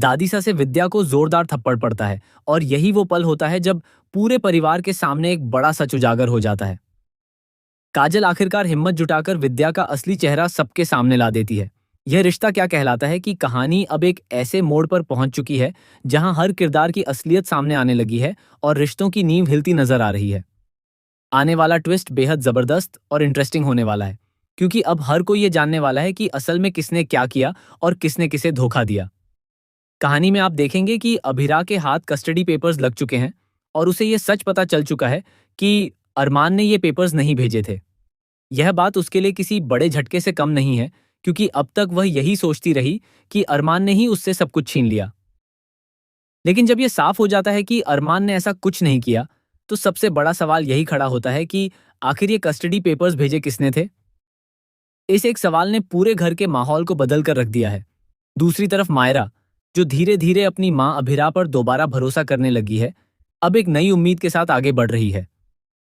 दादीसा से विद्या को जोरदार थप्पड़ पड़ता है और यही वो पल होता है जब पूरे परिवार के सामने एक बड़ा सच उजागर हो जाता है। काजल आखिरकार हिम्मत जुटाकर विद्या का असली चेहरा सबके सामने ला देती है। यह रिश्ता क्या कहलाता है कि कहानी अब एक ऐसे मोड़ पर पहुंच चुकी है जहां हर किरदार की असलियत सामने आने लगी है और रिश्तों की नींव हिलती नजर आ रही है। आने वाला ट्विस्ट बेहद जबरदस्त और इंटरेस्टिंग होने वाला है, क्योंकि अब हर कोई ये जानने वाला है कि असल में किसने क्या किया और किसने किसे धोखा दिया। कहानी में आप देखेंगे कि अभिरा के हाथ कस्टडी पेपर्स लग चुके हैं और उसे ये सच पता चल चुका है कि अरमान ने ये पेपर्स नहीं भेजे थे। यह बात उसके लिए किसी बड़े झटके से कम नहीं है, क्योंकि अब तक वह यही सोचती रही कि अरमान ने ही उससे सब कुछ छीन लिया। लेकिन जब यह साफ हो जाता है कि अरमान ने ऐसा कुछ नहीं किया, तो सबसे बड़ा सवाल यही खड़ा होता है कि आखिर ये कस्टडी पेपर्स भेजे किसने थे। इस एक सवाल ने पूरे घर के माहौल को बदल कर रख दिया है। दूसरी तरफ मायरा, जो धीरे धीरे अपनी मां अभिरा पर दोबारा भरोसा करने लगी है, अब एक नई उम्मीद के साथ आगे बढ़ रही है।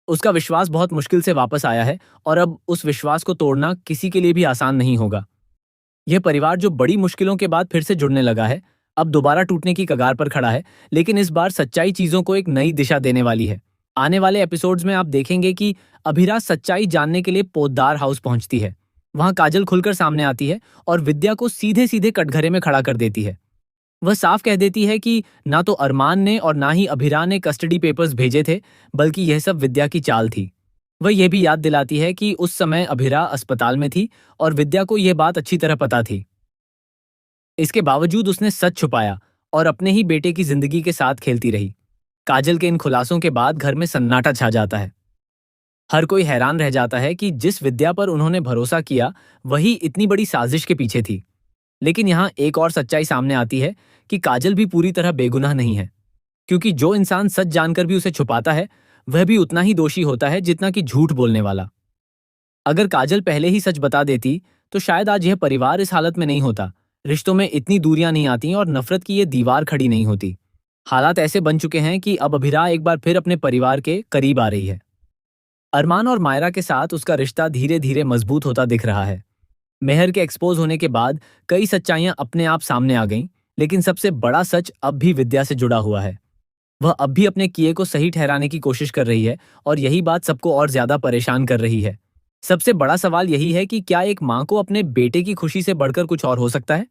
उसका विश्वास बहुत मुश्किल से वापस आया है और अब उस विश्वास को तोड़ना किसी के लिए भी आसान नहीं होगा। यह परिवार जो बड़ी मुश्किलों के बाद फिर से जुड़ने लगा है, अब दोबारा टूटने की कगार पर खड़ा है, लेकिन इस बार सच्चाई चीजों को एक नई दिशा देने वाली है। आने वाले एपिसोड्स में आप देखेंगे कि अभिरा सच्चाई जानने के लिए पोद्दार हाउस पहुंचती है। वहां काजल खुलकर सामने आती है और विद्या को सीधे सीधे कटघरे में खड़ा कर देती है। वह साफ कह देती है कि ना तो अरमान ने और ना ही अभिरा ने कस्टडी पेपर्स भेजे थे, बल्कि यह सब विद्या की चाल थी। वह यह भी याद दिलाती है कि उस समय अभिरा अस्पताल में थी और विद्या को यह बात अच्छी तरह पता थी। इसके बावजूद उसने सच छुपाया और अपने ही बेटे की जिंदगी के साथ खेलती रही। काजल के इन खुलासों के बाद घर में सन्नाटा छा जाता है। हर कोई हैरान रह जाता है कि जिस विद्या पर उन्होंने भरोसा किया, वही इतनी बड़ी साजिश के पीछे थी। लेकिन यहाँ एक और सच्चाई सामने आती है कि काजल भी पूरी तरह बेगुनाह नहीं है, क्योंकि जो इंसान सच जानकर भी उसे छुपाता है, वह भी उतना ही दोषी होता है जितना कि झूठ बोलने वाला। अगर काजल पहले ही सच बता देती, तो शायद आज यह परिवार इस हालत में नहीं होता, रिश्तों में इतनी दूरियां नहीं आती और नफरत की ये दीवार खड़ी नहीं होती। हालात ऐसे बन चुके हैं कि अब अभिरा एक बार फिर अपने परिवार के करीब आ रही है। अरमान और मायरा के साथ उसका रिश्ता धीरे धीरे मजबूत होता दिख रहा है। मेहर के एक्सपोज होने के बाद कई सच्चाइयां अपने आप सामने आ गईं, लेकिन सबसे बड़ा सच अब भी विद्या से जुड़ा हुआ है। वह अब भी अपने किए को सही ठहराने की कोशिश कर रही है और यही बात सबको और ज्यादा परेशान कर रही है। सबसे बड़ा सवाल यही है कि क्या एक मां को अपने बेटे की खुशी से बढ़कर कुछ और हो सकता है?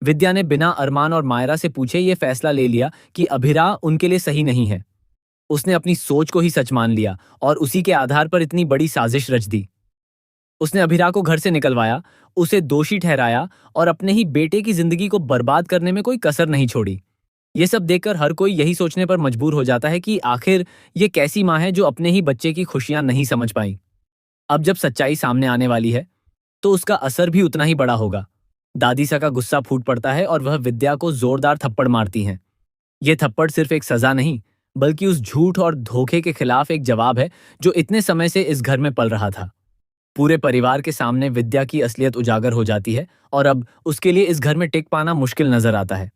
विद्या ने बिना अरमान और मायरा से पूछे ये फैसला ले लिया कि अभिरा उनके लिए सही नहीं है। उसने अपनी सोच को ही सच मान लिया और उसी के आधार पर इतनी बड़ी साजिश रच दी। उसने अभिरा को घर से निकलवाया, उसे दोषी ठहराया और अपने ही बेटे की जिंदगी को बर्बाद करने में कोई कसर नहीं छोड़ी। ये सब देखकर हर कोई यही सोचने पर मजबूर हो जाता है कि आखिर ये कैसी माँ है जो अपने ही बच्चे की खुशियां नहीं समझ पाई। अब जब सच्चाई सामने आने वाली है, तो उसका असर भी उतना ही बड़ा होगा। दादीसा का गुस्सा फूट पड़ता है और वह विद्या को जोरदार थप्पड़ मारती हैं। ये थप्पड़ सिर्फ एक सजा नहीं, बल्कि उस झूठ और धोखे के खिलाफ एक जवाब है जो इतने समय से इस घर में पल रहा था। पूरे परिवार के सामने विद्या की असलियत उजागर हो जाती है और अब उसके लिए इस घर में टिक पाना मुश्किल नजर आता है।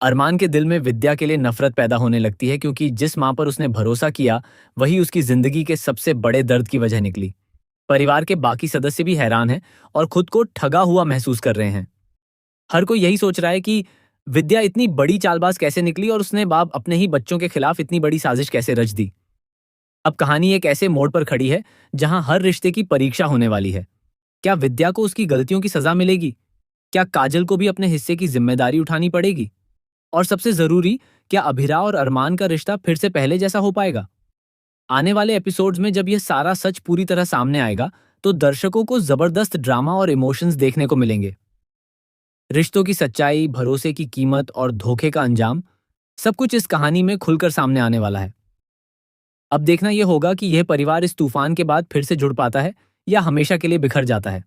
अरमान के दिल में विद्या के लिए नफरत पैदा होने लगती है, क्योंकि जिस मां पर उसने भरोसा किया, वही उसकी जिंदगी के सबसे बड़े दर्द की वजह निकली। परिवार के बाकी सदस्य भी हैरान हैं और खुद को ठगा हुआ महसूस कर रहे हैं। हर कोई यही सोच रहा है कि विद्या इतनी बड़ी चालबाज कैसे निकली और उसने बाप अपने ही बच्चों के खिलाफ इतनी बड़ी साजिश कैसे रच दी। अब कहानी एक ऐसे मोड़ पर खड़ी है जहां हर रिश्ते की परीक्षा होने वाली है। क्या विद्या को उसकी गलतियों की सजा मिलेगी? क्या काजल को भी अपने हिस्से की जिम्मेदारी उठानी पड़ेगी? और सबसे जरूरी, क्या अभिरा और अरमान का रिश्ता फिर से पहले जैसा हो पाएगा? आने वाले एपिसोड्स में जब यह सारा सच पूरी तरह सामने आएगा, तो दर्शकों को जबरदस्त ड्रामा और इमोशंस देखने को मिलेंगे। रिश्तों की सच्चाई, भरोसे की कीमत और धोखे का अंजाम, सब कुछ इस कहानी में खुलकर सामने आने वाला है। अब देखना यह होगा कि यह परिवार इस तूफान के बाद फिर से जुड़ पाता है या हमेशा के लिए बिखर जाता है।